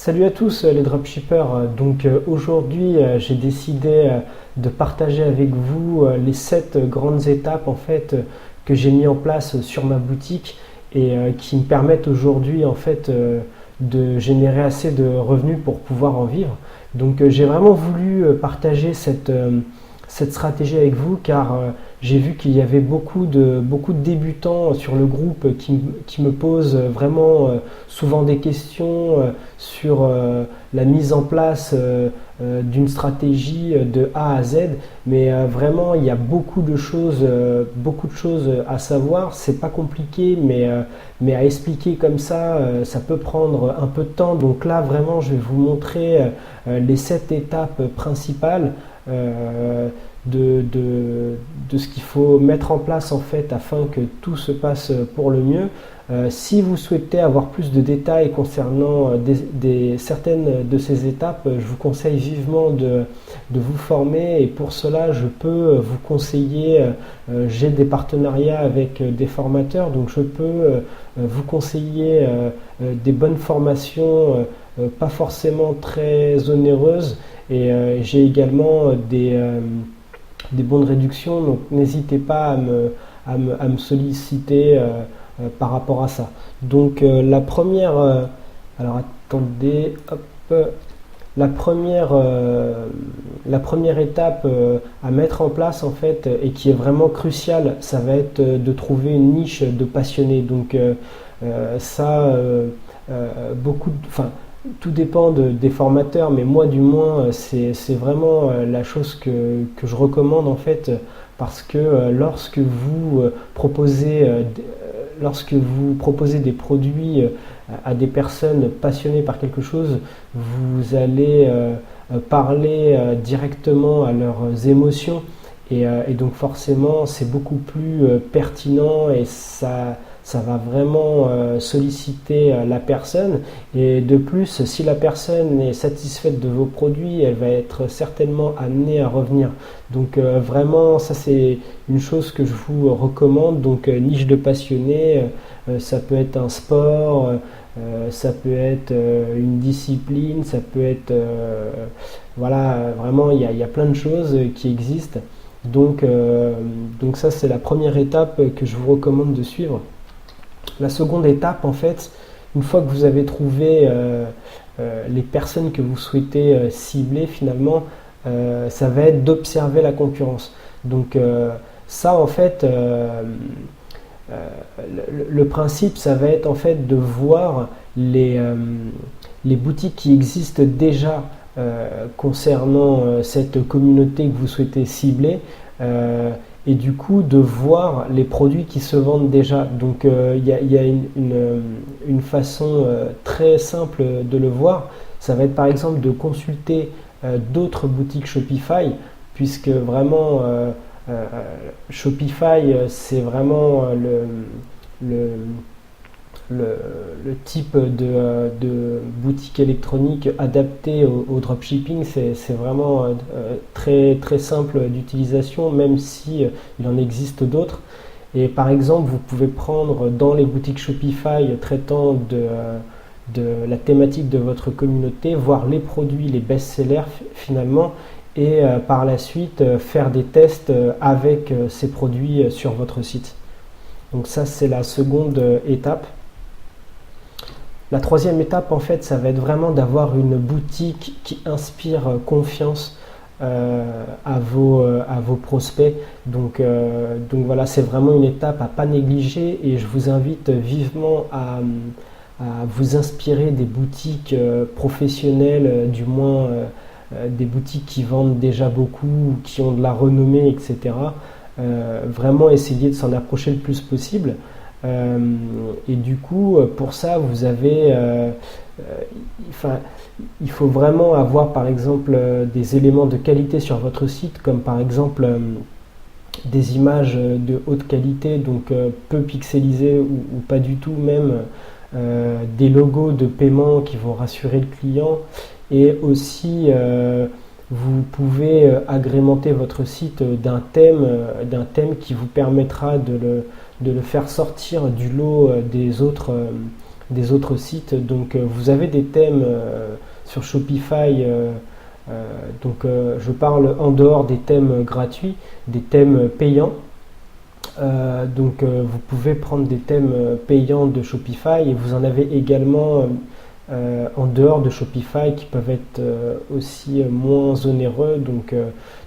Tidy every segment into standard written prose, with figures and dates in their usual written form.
Salut à tous les dropshippers. Aujourd'hui j'ai décidé de partager avec vous les 7 grandes étapes que j'ai mis en place sur ma boutique et qui me permettent aujourd'hui de générer assez de revenus pour pouvoir en vivre. J'ai vraiment voulu partager cette stratégie avec vous car j'ai vu qu'il y avait beaucoup de débutants sur le groupe qui me posent vraiment souvent des questions sur la mise en place d'une stratégie de A à Z. Mais vraiment, il y a beaucoup de choses à savoir. C'est pas compliqué, mais à expliquer comme ça peut prendre un peu de temps. Donc là, vraiment, je vais vous montrer les 7 étapes principales de ce qu'il faut mettre en place afin que tout se passe pour le mieux. Si vous souhaitez avoir plus de détails concernant certaines de ces étapes, je vous conseille vivement de vous former, et pour cela je peux vous conseiller, j'ai des partenariats avec des formateurs, donc je peux vous conseiller des bonnes formations, pas forcément très onéreuses, et j'ai également des bons de réduction, donc n'hésitez pas à me solliciter par rapport à ça. La première, alors attendez, hop, la première étape à mettre en place et qui est vraiment cruciale, ça va être de trouver une niche de passionnés. Tout dépend des formateurs, mais moi du moins c'est vraiment la chose que je recommande parce que lorsque vous proposez des produits à des personnes passionnées par quelque chose, vous allez parler directement à leurs émotions, et donc forcément c'est beaucoup plus pertinent, et ça va vraiment solliciter la personne. Et de plus, si la personne est satisfaite de vos produits, elle va être certainement amenée à revenir. Vraiment, ça c'est une chose que je vous recommande. Niche de passionnés, ça peut être un sport, ça peut être une discipline, ça peut être voilà, vraiment il y a plein de choses qui existent. Ça c'est la première étape que je vous recommande de suivre. La seconde étape, une fois que vous avez trouvé les personnes que vous souhaitez cibler, finalement, ça va être d'observer la concurrence. Le principe, ça va être de voir les boutiques qui existent déjà concernant cette communauté que vous souhaitez cibler. Et du coup de voir les produits qui se vendent déjà. Il y a une façon très simple de le voir. Ça va être par exemple de consulter d'autres boutiques Shopify, puisque vraiment Shopify c'est vraiment le type de boutique électronique adaptée au dropshipping. C'est vraiment très, très simple d'utilisation, même si il en existe d'autres. Et par exemple, vous pouvez prendre dans les boutiques Shopify traitant de la thématique de votre communauté, voir les produits, les best-sellers finalement, et par la suite faire des tests avec ces produits sur votre site. Donc ça c'est la seconde étape. La troisième étape, ça va être vraiment d'avoir une boutique qui inspire confiance à vos prospects. Voilà, c'est vraiment une étape à pas négliger, et je vous invite vivement à vous inspirer des boutiques professionnelles, du moins des boutiques qui vendent déjà beaucoup, qui ont de la renommée, etc. Vraiment essayer de s'en approcher le plus possible. Et du coup, pour ça, vous avez, il faut vraiment avoir par exemple des éléments de qualité sur votre site, comme par exemple des images de haute qualité, peu pixelisées ou pas du tout même, des logos de paiement qui vont rassurer le client, et aussi vous pouvez agrémenter votre site d'un thème qui vous permettra de le faire sortir du lot des autres sites. Donc vous avez des thèmes sur Shopify, je parle en dehors des thèmes gratuits, des thèmes payants. Vous pouvez prendre des thèmes payants de Shopify, et vous en avez également en dehors de Shopify qui peuvent être aussi moins onéreux. Donc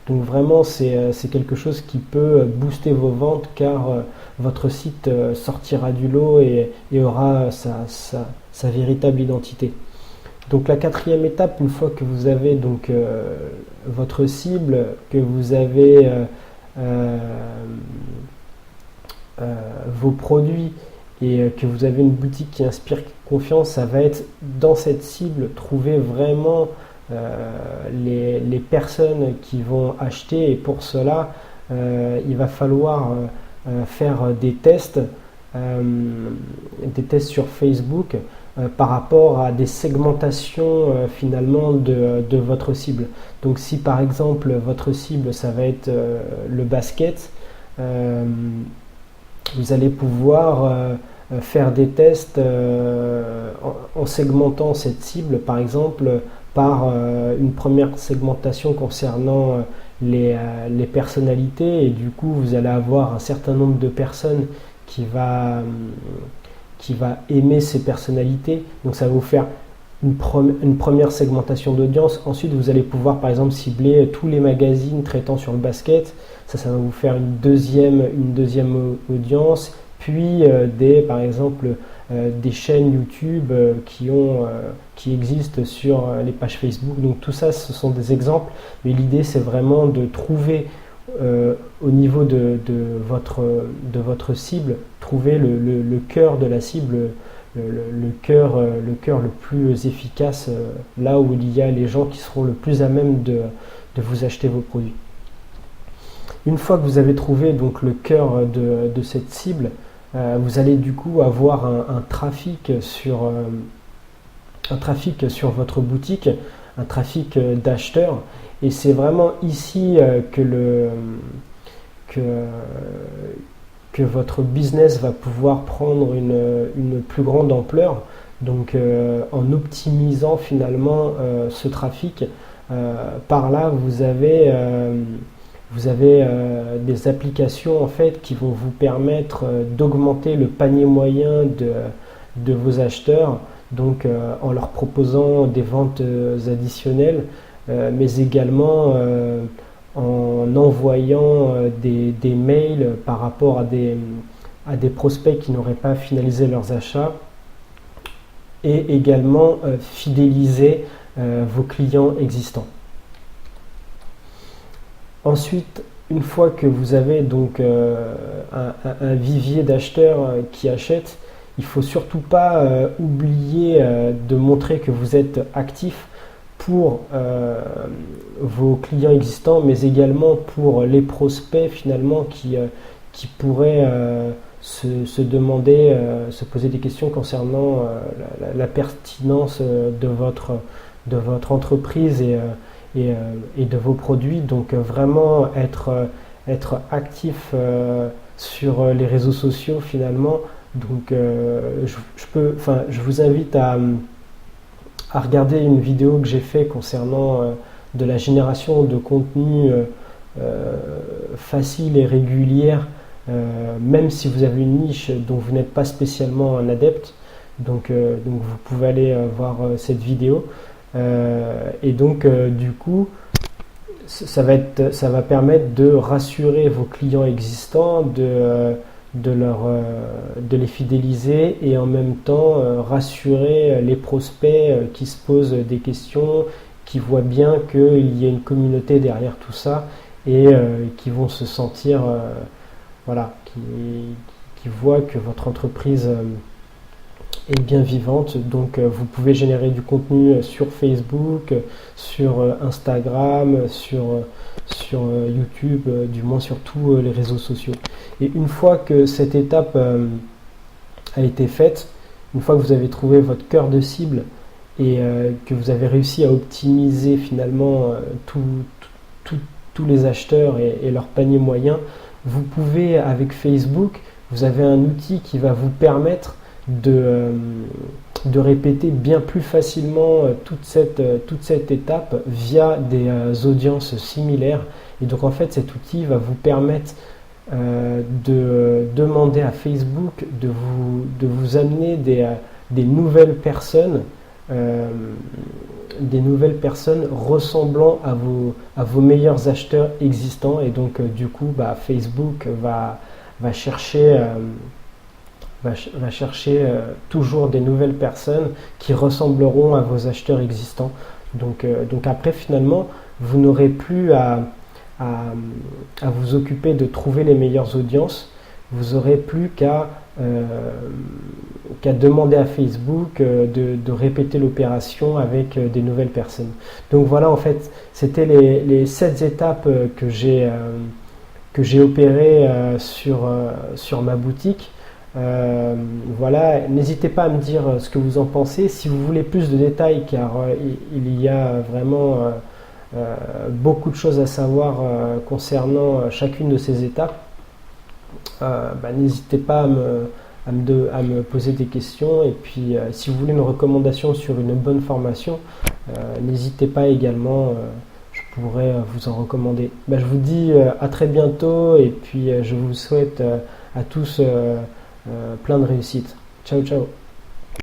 vraiment c'est quelque chose qui peut booster vos ventes, car votre site sortira du lot et aura sa véritable identité. Donc la quatrième étape, une fois que vous avez donc votre cible, que vous avez vos produits et que vous avez une boutique qui inspire confiance, ça va être dans cette cible, trouver vraiment les personnes qui vont acheter, et pour cela il va falloir faire des tests sur Facebook par rapport à des segmentations finalement de votre cible. Donc si par exemple votre cible ça va être le basket, vous allez pouvoir faire des tests en segmentant cette cible, par exemple par une première segmentation concernant les personnalités, et du coup vous allez avoir un certain nombre de personnes qui va aimer ces personnalités. Donc ça va vous faire une première segmentation d'audience. Ensuite vous allez pouvoir par exemple cibler tous les magazines traitant sur le basket. Ça va vous faire une deuxième audience. Puis par exemple des chaînes YouTube qui existent sur les pages Facebook. Donc tout ça, ce sont des exemples, mais l'idée c'est vraiment de trouver au niveau de votre cible, trouver le cœur de la cible, le cœur le plus efficace, là où il y a les gens qui seront le plus à même de vous acheter vos produits. Une fois que vous avez trouvé donc le cœur de cette cible, vous allez du coup avoir un trafic sur votre boutique, un trafic d'acheteurs, et c'est vraiment ici que votre business va pouvoir prendre une plus grande ampleur. Donc en optimisant finalement ce trafic, par là vous avez des applications en fait qui vont vous permettre d'augmenter le panier moyen de vos acheteurs, donc en leur proposant des ventes additionnelles, mais également en envoyant des mails par rapport à des prospects qui n'auraient pas finalisé leurs achats, et également fidéliser vos clients existants. Ensuite, une fois que vous avez donc un vivier d'acheteurs qui achètent, il ne faut surtout pas oublier de montrer que vous êtes actif pour vos clients existants, mais également pour les prospects finalement qui pourraient se demander, se poser des questions concernant la pertinence de votre entreprise et de vos produits. Donc vraiment être actif sur les réseaux sociaux finalement. Donc je vous invite à regarder une vidéo que j'ai fait concernant de la génération de contenu facile et régulière, même si vous avez une niche dont vous n'êtes pas spécialement un adepte. Donc vous pouvez aller voir cette vidéo. Et donc du coup ça va permettre de rassurer vos clients existants, de les fidéliser, et en même temps rassurer les prospects qui se posent des questions, qui voient bien qu'il y a une communauté derrière tout ça, et qui vont se sentir qui voient que votre entreprise est bien vivante. Donc vous pouvez générer du contenu sur Facebook, sur Instagram, sur YouTube, du moins sur tous les réseaux sociaux. Et une fois que cette étape a été faite, une fois que vous avez trouvé votre cœur de cible et que vous avez réussi à optimiser finalement tous les acheteurs et leur panier moyen, vous pouvez, avec Facebook, vous avez un outil qui va vous permettre de, euh, de répéter bien plus facilement toute cette étape via des audiences similaires. Et donc en fait cet outil va vous permettre de demander à Facebook de vous amener des nouvelles personnes, euh, des nouvelles personnes ressemblant à vos meilleurs acheteurs existants. Et donc du coup Facebook va chercher, va chercher toujours des nouvelles personnes qui ressembleront à vos acheteurs existants. Donc après finalement vous n'aurez plus à, à vous occuper de trouver les meilleures audiences. Vous n'aurez plus qu'à demander à Facebook de répéter l'opération avec des nouvelles personnes. Donc voilà, en fait, c'était les 7 étapes que j'ai opérées sur ma boutique. Voilà, n'hésitez pas à me dire ce que vous en pensez. Si vous voulez plus de détails, car il y a vraiment beaucoup de choses à savoir concernant chacune de ces étapes, n'hésitez pas à me poser des questions. Et puis si vous voulez une recommandation sur une bonne formation, n'hésitez pas également, je pourrais vous en recommander. Je vous dis à très bientôt, et puis je vous souhaite à tous plein de réussite. Ciao ciao.